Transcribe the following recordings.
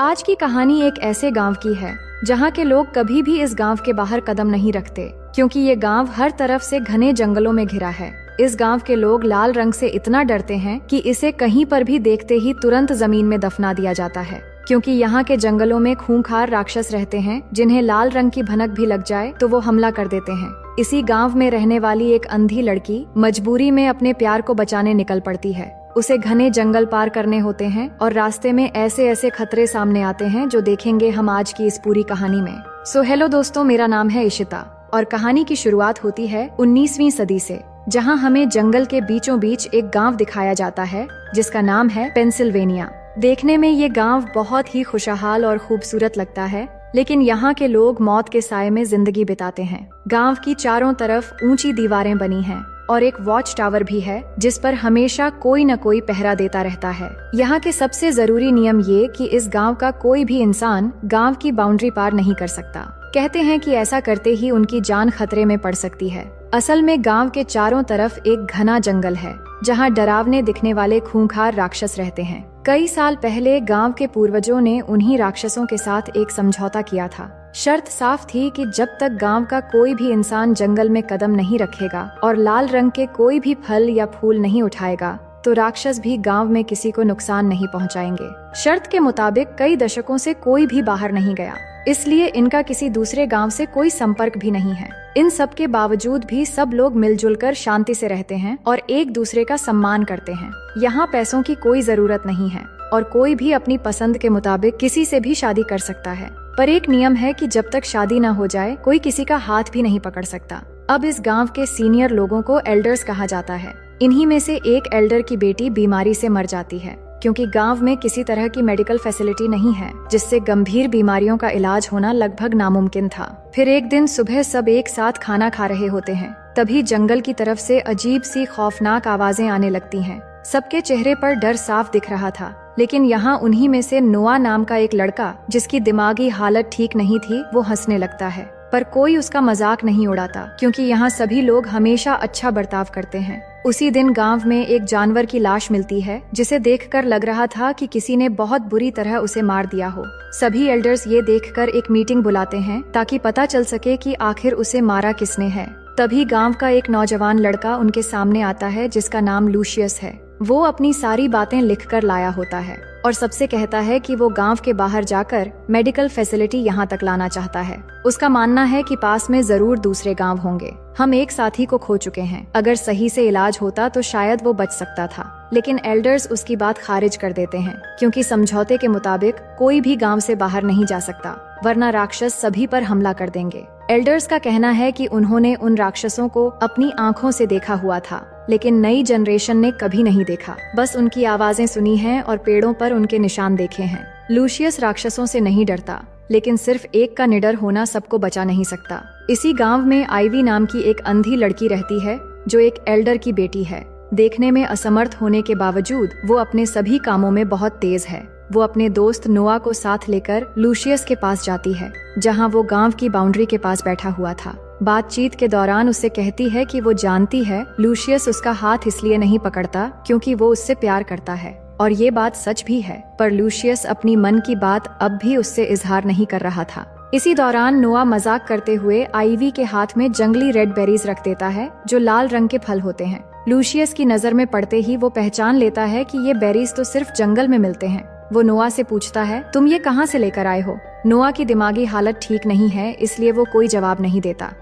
आज की कहानी एक ऐसे गांव की है जहां के लोग कभी भी इस गांव के बाहर कदम नहीं रखते, क्योंकि ये गांव हर तरफ से घने जंगलों में घिरा है। इस गांव के लोग लाल रंग से इतना डरते हैं कि इसे कहीं पर भी देखते ही तुरंत जमीन में दफना दिया जाता है, क्योंकि यहाँ के जंगलों में खूंखार राक्षस रहते हैं जिन्हें लाल रंग की भनक भी लग जाए तो वो हमला कर देते हैं। इसी गांव में रहने वाली एक अंधी लड़की मजबूरी में अपने प्यार को बचाने निकल पड़ती है। उसे घने जंगल पार करने होते हैं और रास्ते में ऐसे ऐसे खतरे सामने आते हैं जो देखेंगे हम आज की इस पूरी कहानी में। सो हेलो दोस्तों, मेरा नाम है इशिता और कहानी की शुरुआत होती है 19वीं सदी से, जहां हमें जंगल के बीचों बीच एक गांव दिखाया जाता है जिसका नाम है पेंसिल्वेनिया। देखने में ये गांव बहुत ही खुशहाल और खूबसूरत लगता है, लेकिन यहाँ के लोग मौत के साए में जिंदगी बिताते हैं। गांव की चारों तरफ ऊंची दीवारें बनी हैं और एक वॉच टावर भी है जिस पर हमेशा कोई न कोई पहरा देता रहता है। यहाँ के सबसे जरूरी नियम ये कि इस गांव का कोई भी इंसान गांव की बाउंड्री पार नहीं कर सकता। कहते हैं कि ऐसा करते ही उनकी जान खतरे में पड़ सकती है। असल में गांव के चारों तरफ एक घना जंगल है जहां डरावने दिखने वाले खूंखार राक्षस रहते हैं। कई साल पहले गांव के पूर्वजों ने उन्हीं राक्षसों के साथ एक समझौता किया था। शर्त साफ थी कि जब तक गांव का कोई भी इंसान जंगल में कदम नहीं रखेगा और लाल रंग के कोई भी फल या फूल नहीं उठाएगा तो राक्षस भी गांव में किसी को नुकसान नहीं पहुंचाएंगे। शर्त के मुताबिक कई दशकों से कोई भी बाहर नहीं गया, इसलिए इनका किसी दूसरे गांव से कोई संपर्क भी नहीं है। इन सब के बावजूद भी सब लोग मिलजुल कर शांति से रहते हैं और एक दूसरे का सम्मान करते हैं। यहाँ पैसों की कोई जरूरत नहीं है और कोई भी अपनी पसंद के मुताबिक किसी से भी शादी कर सकता है। पर एक नियम है कि जब तक शादी न हो जाए कोई किसी का हाथ भी नहीं पकड़ सकता। अब इस गांव के सीनियर लोगों को एल्डर्स कहा जाता है। इन्हीं में से एक एल्डर की बेटी बीमारी से मर जाती है, क्योंकि गांव में किसी तरह की मेडिकल फैसिलिटी नहीं है जिससे गंभीर बीमारियों का इलाज होना लगभग नामुमकिन था। फिर एक दिन सुबह सब एक साथ खाना खा रहे होते हैं, तभी जंगल की तरफ से अजीब सी खौफनाक आवाजें आने लगती हैं। सबके चेहरे पर डर साफ दिख रहा था, लेकिन यहाँ उन्हीं में से नोआ नाम का एक लड़का, जिसकी दिमागी हालत ठीक नहीं थी, वो हंसने लगता है। पर कोई उसका मजाक नहीं उड़ाता, क्योंकि यहाँ सभी लोग हमेशा अच्छा बर्ताव करते हैं। उसी दिन गांव में एक जानवर की लाश मिलती है जिसे देखकर लग रहा था कि किसी ने बहुत बुरी तरह उसे मार दिया हो। सभी एल्डर्स ये देखकर एक मीटिंग बुलाते हैं ताकि पता चल सके कि आखिर उसे मारा किसने है। तभी गांव का एक नौजवान लड़का उनके सामने आता है जिसका नाम लूशियस है। वो अपनी सारी बातें लिखकर लाया होता है और सबसे कहता है कि वो गांव के बाहर जाकर मेडिकल फैसिलिटी यहाँ तक लाना चाहता है। उसका मानना है कि पास में जरूर दूसरे गांव होंगे। हम एक साथी को खो चुके हैं, अगर सही से इलाज होता तो शायद वो बच सकता था। लेकिन एल्डर्स उसकी बात खारिज कर देते हैं, क्योंकि समझौते के मुताबिक कोई भी गांव से बाहर नहीं जा सकता, वरना राक्षस सभी पर हमला कर देंगे। एल्डर्स का कहना है कि उन्होंने उन राक्षसों को अपनी आंखों से देखा हुआ था, लेकिन नई जनरेशन ने कभी नहीं देखा, बस उनकी आवाजें सुनी हैं और पेड़ों पर उनके निशान देखे हैं। लूशियस राक्षसों से नहीं डरता, लेकिन सिर्फ एक का निडर होना सबको बचा नहीं सकता। इसी गांव में आईवी नाम की एक अंधी लड़की रहती है जो एक एल्डर की बेटी है। देखने में असमर्थ होने के बावजूद वो अपने सभी कामों में बहुत तेज है। वो अपने दोस्त नोआ को साथ लेकर लूशियस के पास जाती है, जहां वो गांव की बाउंड्री के पास बैठा हुआ था। बातचीत के दौरान उससे कहती है कि वो जानती है लूशियस उसका हाथ इसलिए नहीं पकड़ता क्योंकि वो उससे प्यार करता है, और ये बात सच भी है। पर लूशियस अपनी मन की बात अब भी उससे इजहार नहीं कर रहा था। इसी दौरान नोआ मजाक करते हुए आईवी के हाथ में जंगली रेड बेरीज रख देता है जो लाल रंग के फल होते हैं। लूशियस की नजर में पड़ते ही वो पहचान लेता है कि ये बेरीज तो सिर्फ जंगल में मिलते हैं। वो नोआ से पूछता है, तुम ये कहाँ से लेकर आए हो? नोआ की दिमागी हालत ठीक नहीं है, इसलिए वो कोई जवाब नहीं देता।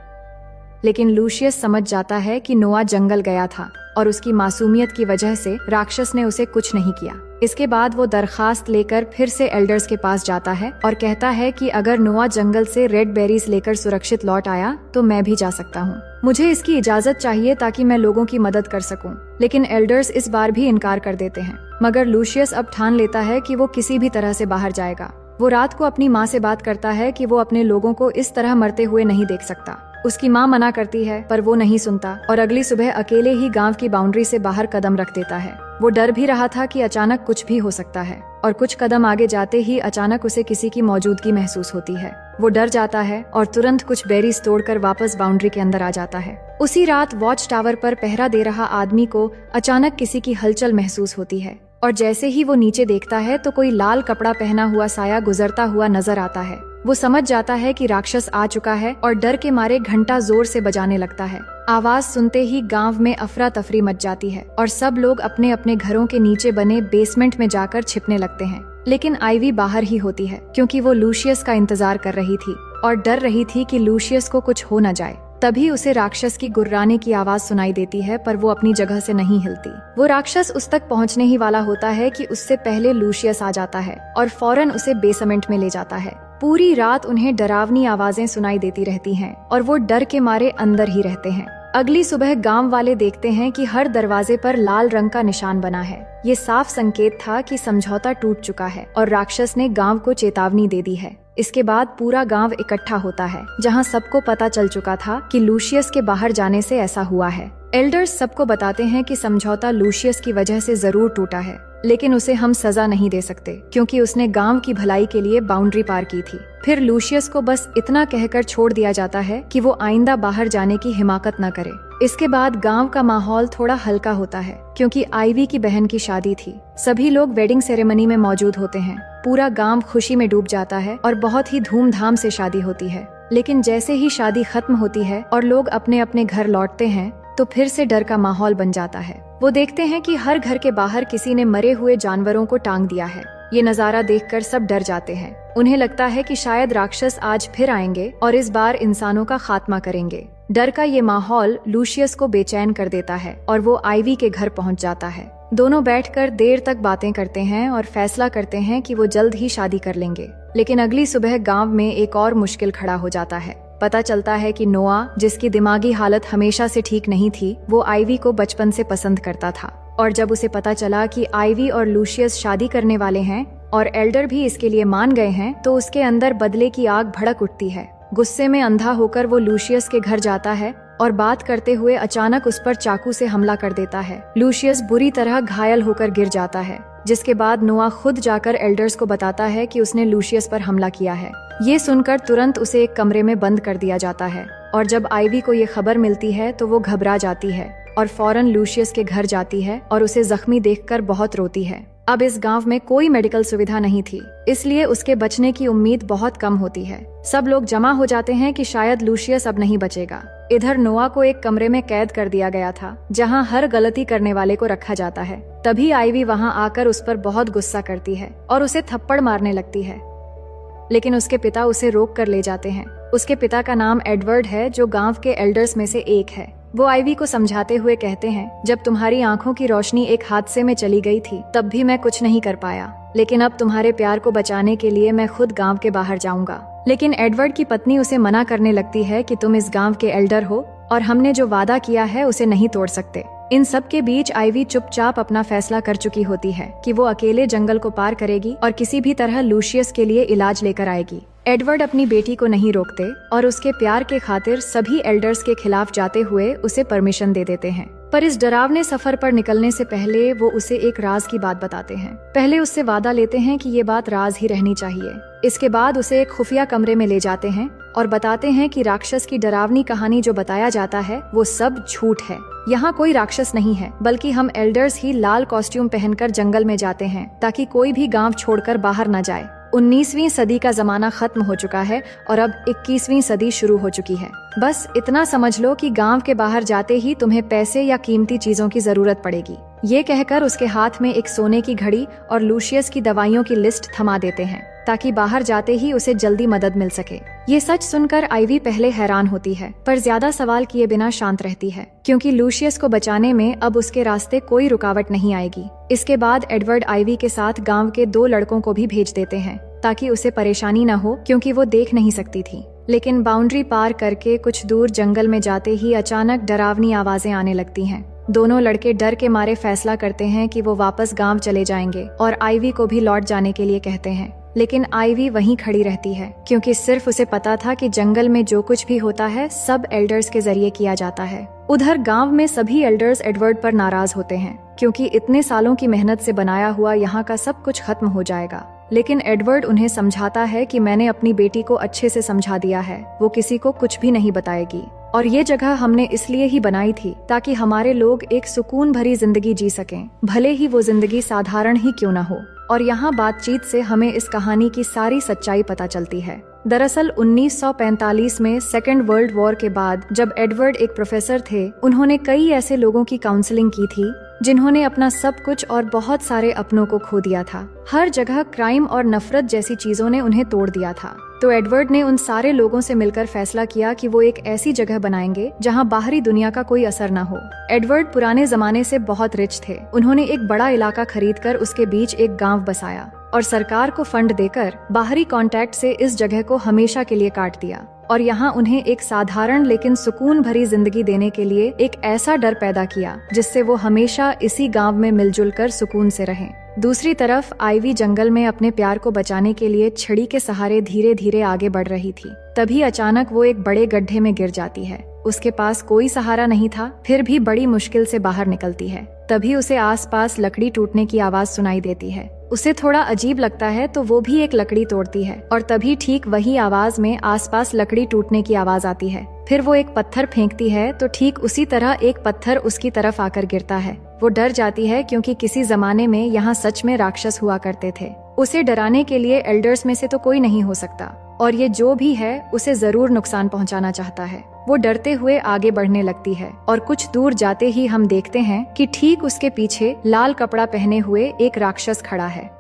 लेकिन लूशियस समझ जाता है कि नोआ जंगल गया था और उसकी मासूमियत की वजह से राक्षस ने उसे कुछ नहीं किया। इसके बाद वो दरखास्त लेकर फिर से एल्डर्स के पास जाता है और कहता है कि अगर नोआ जंगल से रेड बेरीज लेकर सुरक्षित लौट आया तो मैं भी जा सकता हूँ। मुझे इसकी इजाजत चाहिए ताकि मैं लोगों की मदद कर सकूं। लेकिन एल्डर्स इस बार भी इनकार कर देते हैं, मगर लूशियस अब ठान लेता है कि वो किसी भी तरह से बाहर जाएगा। वो रात को अपनी माँ से बात करता है कि वो अपने लोगों को इस तरह मरते हुए नहीं देख सकता। उसकी माँ मना करती है, पर वो नहीं सुनता और अगली सुबह अकेले ही गांव की बाउंड्री से बाहर कदम रख देता है। वो डर भी रहा था कि अचानक कुछ भी हो सकता है, और कुछ कदम आगे जाते ही अचानक उसे किसी की मौजूदगी महसूस होती है। वो डर जाता है और तुरंत कुछ बेरीज तोड़कर वापस बाउंड्री के अंदर आ जाता है। उसी रात वॉच टावर पर पहरा दे रहा आदमी को अचानक किसी की हलचल महसूस होती है। और जैसे ही वो नीचे देखता है तो कोई लाल कपड़ा पहना हुआ साया गुजरता हुआ नजर आता है। वो समझ जाता है कि राक्षस आ चुका है और डर के मारे घंटा जोर से बजाने लगता है। आवाज सुनते ही गांव में अफरा तफरी मच जाती है और सब लोग अपने अपने घरों के नीचे बने बेसमेंट में जाकर छिपने लगते हैं। लेकिन आइवी बाहर ही होती है क्योंकि वो लूशियस का इंतजार कर रही थी और डर रही थी कि लूशियस को कुछ हो न जाए। तभी उसे राक्षस की गुर्राने की आवाज सुनाई देती है, पर वो अपनी जगह से नहीं हिलती। वो राक्षस उस तक पहुंचने ही वाला होता है कि उससे पहले लूशियस आ जाता है और फौरन उसे बेसमेंट में ले जाता है। पूरी रात उन्हें डरावनी आवाजें सुनाई देती रहती हैं और वो डर के मारे अंदर ही रहते हैं। अगली सुबह गांव वाले देखते हैं कि हर दरवाजे पर लाल रंग का निशान बना है। ये साफ संकेत था कि समझौता टूट चुका है और राक्षस ने गांव को चेतावनी दे दी है। इसके बाद पूरा गांव इकट्ठा होता है, जहां सबको पता चल चुका था कि लूशियस के बाहर जाने से ऐसा हुआ है। एल्डर्स सबको बताते हैं कि समझौता लूशियस की वजह से जरूर टूटा है, लेकिन उसे हम सजा नहीं दे सकते क्योंकि उसने गांव की भलाई के लिए बाउंड्री पार की थी। फिर लूशियस को बस इतना कहकर छोड़ दिया जाता है कि वो आइंदा बाहर जाने की हिमाकत न करे। इसके बाद गांव का माहौल थोड़ा हल्का होता है क्योंकि आइवी की बहन की शादी थी। सभी लोग वेडिंग सेरेमनी में मौजूद होते हैं। पूरा गांव खुशी में डूब जाता है और बहुत ही धूमधाम से शादी होती है। लेकिन जैसे ही शादी खत्म होती है और लोग अपने अपने घर लौटते हैं तो फिर से डर का माहौल बन जाता है। वो देखते हैं कि हर घर के बाहर किसी ने मरे हुए जानवरों को टांग दिया है। ये नजारा देखकर सब डर जाते हैं। उन्हें लगता है कि शायद राक्षस आज फिर आएंगे और इस बार इंसानों का खात्मा करेंगे। डर का ये माहौल लूशियस को बेचैन कर देता है और वो आइवी के घर पहुंच जाता है। दोनों बैठकर देर तक बातें करते हैं और फैसला करते हैं कि वो जल्द ही शादी कर लेंगे। लेकिन अगली सुबह गांव में एक और मुश्किल खड़ा हो जाता है। पता चलता है कि नोआ, जिसकी दिमागी हालत हमेशा से ठीक नहीं थी, वो आइवी को बचपन से पसंद करता था। और जब उसे पता चला कि आइवी और लूशियस शादी करने वाले हैं और एल्डर भी इसके लिए मान गए हैं, तो उसके अंदर बदले की आग भड़क उठती है। गुस्से में अंधा होकर वो लूशियस के घर जाता है और बात करते हुए अचानक उस पर चाकू से हमला कर देता है। लूशियस बुरी तरह घायल होकर गिर जाता है, जिसके बाद नोआ खुद जाकर एल्डर्स को बताता है कि उसने लूशियस पर हमला किया है। ये सुनकर तुरंत उसे एक कमरे में बंद कर दिया जाता है और जब आइवी को ये खबर मिलती है तो वो घबरा जाती है और फौरन लूशियस के घर जाती है और उसे जख्मी देखकर बहुत रोती है। अब इस गांव में कोई मेडिकल सुविधा नहीं थी, इसलिए उसके बचने की उम्मीद बहुत कम होती है। सब लोग जमा हो जाते हैं कि शायद लूशियस अब नहीं बचेगा। इधर नोआ को एक कमरे में कैद कर दिया गया था, जहां हर गलती करने वाले को रखा जाता है। तभी आइवी वहां आकर उस पर बहुत गुस्सा करती है और उसे थप्पड़ मारने लगती है, लेकिन उसके पिता उसे रोक कर ले जाते हैं। उसके पिता का नाम एडवर्ड है, जो गांव के एल्डर्स में से एक है। वो आइवी को समझाते हुए कहते हैं, जब तुम्हारी आंखों की रोशनी एक हादसे में चली गई थी तब भी मैं कुछ नहीं कर पाया, लेकिन अब तुम्हारे प्यार को बचाने के लिए मैं खुद गांव के बाहर जाऊंगा। लेकिन एडवर्ड की पत्नी उसे मना करने लगती है कि तुम इस गांव के एल्डर हो और हमने जो वादा किया है उसे नहीं तोड़ सकते। इन सब के बीच आइवी चुपचाप अपना फैसला कर चुकी होती है कि वो अकेले जंगल को पार करेगी और किसी भी तरह लूशियस के लिए इलाज लेकर आएगी। एडवर्ड अपनी बेटी को नहीं रोकते और उसके प्यार के खातिर सभी एल्डर्स के खिलाफ जाते हुए उसे परमिशन दे देते हैं। पर इस डरावने सफर पर निकलने से पहले वो उसे एक राज की बात बताते हैं। पहले उससे वादा लेते हैं कि ये बात राज ही रहनी चाहिए। इसके बाद उसे एक खुफिया कमरे में ले जाते हैं और बताते हैं कि राक्षस की डरावनी कहानी जो बताया जाता है वो सब झूठ है। यहाँ कोई राक्षस नहीं है, बल्कि हम एल्डर्स ही लाल कॉस्ट्यूम पहनकर जंगल में जाते हैं ताकि कोई भी गांव छोड़कर बाहर न जाए। 19वीं सदी का जमाना खत्म हो चुका है और अब 21वीं सदी शुरू हो चुकी है। बस इतना समझ लो कि गांव के बाहर जाते ही तुम्हें पैसे या कीमती चीजों की जरूरत पड़ेगी। ये कहकर उसके हाथ में एक सोने की घड़ी और लूशियस की दवाइयों की लिस्ट थमा देते हैं ताकि बाहर जाते ही उसे जल्दी मदद मिल सके। ये सच सुनकर आइवी पहले हैरान होती है, पर ज्यादा सवाल किए बिना शांत रहती है, क्योंकि लूशियस को बचाने में अब उसके रास्ते कोई रुकावट नहीं आएगी। इसके बाद एडवर्ड आइवी के साथ गांव के 2 लड़कों को भी भेज देते हैं ताकि उसे परेशानी न हो, क्योंकि वो देख नहीं सकती थी। लेकिन बाउंड्री पार करके कुछ दूर जंगल में जाते ही अचानक डरावनी आवाजें आने लगती हैं। दोनों लड़के डर के मारे फैसला करते हैं कि वो वापस गांव चले जाएंगे और आइवी को भी लौट जाने के लिए कहते हैं। लेकिन आइवी वहीं खड़ी रहती है, क्योंकि सिर्फ उसे पता था कि जंगल में जो कुछ भी होता है सब एल्डर्स के जरिए किया जाता है। उधर गांव में सभी एल्डर्स एडवर्ड पर नाराज होते हैं, क्योंकि इतने सालों की मेहनत से बनाया हुआ यहाँ का सब कुछ खत्म हो जाएगा। लेकिन एडवर्ड उन्हें समझाता है कि मैंने अपनी बेटी को अच्छे से समझा दिया है, वो किसी को कुछ भी नहीं बताएगी। और ये जगह हमने इसलिए ही बनाई थी ताकि हमारे लोग एक सुकून भरी जिंदगी जी सकें, भले ही वो जिंदगी साधारण ही क्यों न हो। और यहाँ बातचीत से हमें इस कहानी की सारी सच्चाई पता चलती है। दरअसल 1945 में सेकेंड वर्ल्ड वॉर के बाद जब एडवर्ड एक प्रोफेसर थे, उन्होंने कई ऐसे लोगों की काउंसलिंग की थी जिन्होंने अपना सब कुछ और बहुत सारे अपनों को खो दिया था। हर जगह क्राइम और नफरत जैसी चीजों ने उन्हें तोड़ दिया था। तो एडवर्ड ने उन सारे लोगों से मिलकर फैसला किया कि वो एक ऐसी जगह बनाएंगे जहां बाहरी दुनिया का कोई असर न हो। एडवर्ड पुराने जमाने से बहुत रिच थे। उन्होंने एक बड़ा इलाका खरीदकर उसके बीच एक गांव बसाया और सरकार को फंड देकर बाहरी कांटेक्ट से इस जगह को हमेशा के लिए काट दिया। और यहाँ उन्हें एक साधारण लेकिन सुकून भरी जिंदगी देने के लिए एक ऐसा डर पैदा किया जिससे वो हमेशा इसी गांव में मिलजुल कर सुकून से रहें। दूसरी तरफ आइवी जंगल में अपने प्यार को बचाने के लिए छड़ी के सहारे धीरे धीरे आगे बढ़ रही थी। तभी अचानक वो एक बड़े गड्ढे में गिर जाती है। उसके पास कोई सहारा नहीं था, फिर भी बड़ी मुश्किल से बाहर निकलती है। तभी उसे आसपास लकड़ी टूटने की आवाज सुनाई देती है। उसे थोड़ा अजीब लगता है तो वो भी एक लकड़ी तोड़ती है और तभी ठीक वही आवाज में आसपास लकड़ी टूटने की आवाज आती है। फिर वो एक पत्थर फेंकती है तो ठीक उसी तरह एक पत्थर उसकी तरफ आकर गिरता है। वो डर जाती है क्योंकि किसी जमाने में यहाँ सच में राक्षस हुआ करते थे। उसे डराने के लिए एल्डर्स में से तो कोई नहीं हो सकता और ये जो भी है उसे जरूर नुकसान पहुंचाना चाहता है। वो डरते हुए आगे बढ़ने लगती है और कुछ दूर जाते ही हम देखते हैं कि ठीक उसके पीछे लाल कपड़ा पहने हुए एक राक्षस खड़ा है।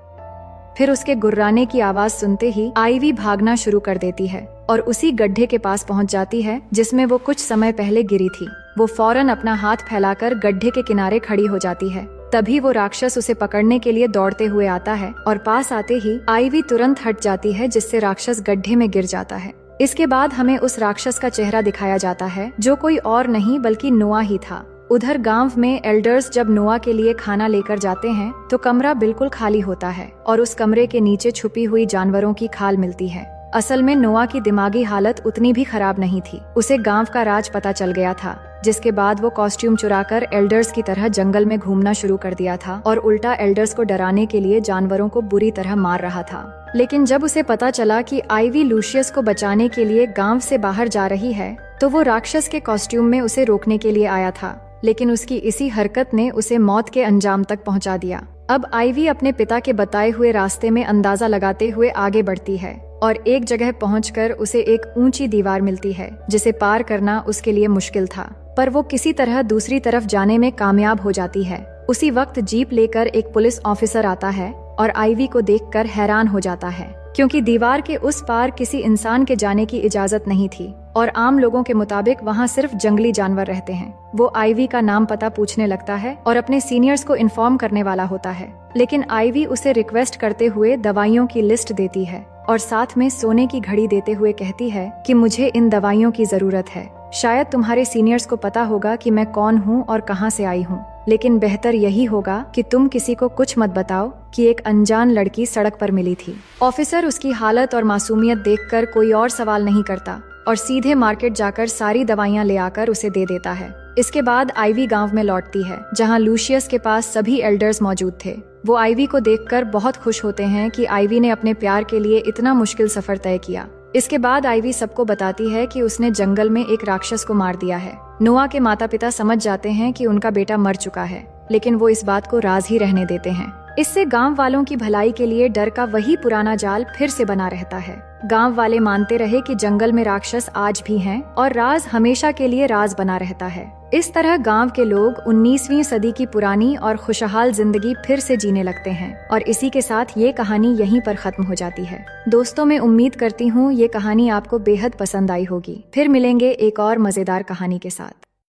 फिर उसके गुर्राने की आवाज सुनते ही आइवी भागना शुरू कर देती है और उसी गड्ढे के पास पहुंच जाती है जिसमें वो कुछ समय पहले गिरी थी। वो फौरन अपना हाथ फैलाकर गड्ढे के किनारे खड़ी हो जाती है। तभी वो राक्षस उसे पकड़ने के लिए दौड़ते हुए आता है और पास आते ही आइवी तुरंत हट जाती है जिससे राक्षस गड्ढे में गिर जाता है। इसके बाद हमें उस राक्षस का चेहरा दिखाया जाता है जो कोई और नहीं बल्कि नोआ ही था। उधर गांव में एल्डर्स जब नोआ के लिए खाना लेकर जाते हैं तो कमरा बिल्कुल खाली होता है और उस कमरे के नीचे छुपी हुई जानवरों की खाल मिलती है। असल में नोआ की दिमागी हालत उतनी भी खराब नहीं थी। उसे गांव का राज पता चल गया था, जिसके बाद वो कॉस्ट्यूम चुराकर एल्डर्स की तरह जंगल में घूमना शुरू कर दिया था और उल्टा एल्डर्स को डराने के लिए जानवरों को बुरी तरह मार रहा था। लेकिन जब उसे पता चला कि आइवी लूशियस को बचाने के लिए गांव से बाहर जा रही है तो वो राक्षस के कॉस्ट्यूम में उसे रोकने के लिए आया था, लेकिन उसकी इसी हरकत ने उसे मौत के अंजाम तक पहुंचा दिया। अब आइवी अपने पिता के बताए हुए रास्ते में अंदाजा लगाते हुए आगे बढ़ती है और एक जगह पहुंचकर उसे एक ऊंची दीवार मिलती है जिसे पार करना उसके लिए मुश्किल था, पर वो किसी तरह दूसरी तरफ जाने में कामयाब हो जाती है। उसी वक्त जीप लेकर एक पुलिस ऑफिसर आता है और आइवी को देखकर हैरान हो जाता है, क्योंकि दीवार के उस पार किसी इंसान के जाने की इजाजत नहीं थी और आम लोगों के मुताबिक वहाँ सिर्फ जंगली जानवर रहते हैं। वो आइवी का नाम पता पूछने लगता है और अपने सीनियर्स को इन्फॉर्म करने वाला होता है, लेकिन आइवी उसे रिक्वेस्ट करते हुए दवाइयों की लिस्ट देती है और साथ में सोने की घड़ी देते हुए कहती है कि मुझे इन दवाइयों की जरूरत है। शायद तुम्हारे सीनियर्स को पता होगा कि मैं कौन हूँ और कहाँ से आई हूँ, लेकिन बेहतर यही होगा कि तुम किसी को कुछ मत बताओ कि एक अनजान लड़की सड़क पर मिली थी। ऑफिसर उसकी हालत और मासूमियत देखकर कोई और सवाल नहीं करता और सीधे मार्केट जाकर सारी दवाइयाँ ले आकर उसे दे देता है। इसके बाद आइवी गांव में लौटती है जहां लूशियस के पास सभी एल्डर्स मौजूद थे। वो आइवी को देखकर बहुत खुश होते हैं कि आइवी ने अपने प्यार के लिए इतना मुश्किल सफर तय किया। इसके बाद आइवी सबको बताती है कि उसने जंगल में एक राक्षस को मार दिया है। नोआ के माता पिता समझ जाते हैं कि उनका बेटा मर चुका है, लेकिन वो इस बात को राज ही रहने देते हैं। इससे गांव वालों की भलाई के लिए डर का वही पुराना जाल फिर से बना रहता है। गांव वाले मानते रहे कि जंगल में राक्षस आज भी हैं और राज हमेशा के लिए राज बना रहता है। इस तरह गांव के लोग 19वीं सदी की पुरानी और खुशहाल जिंदगी फिर से जीने लगते हैं और इसी के साथ ये कहानी यहीं पर खत्म हो जाती है। दोस्तों, मैं उम्मीद करती हूँ ये कहानी आपको बेहद पसंद आई होगी। फिर मिलेंगे एक और मजेदार कहानी के साथ।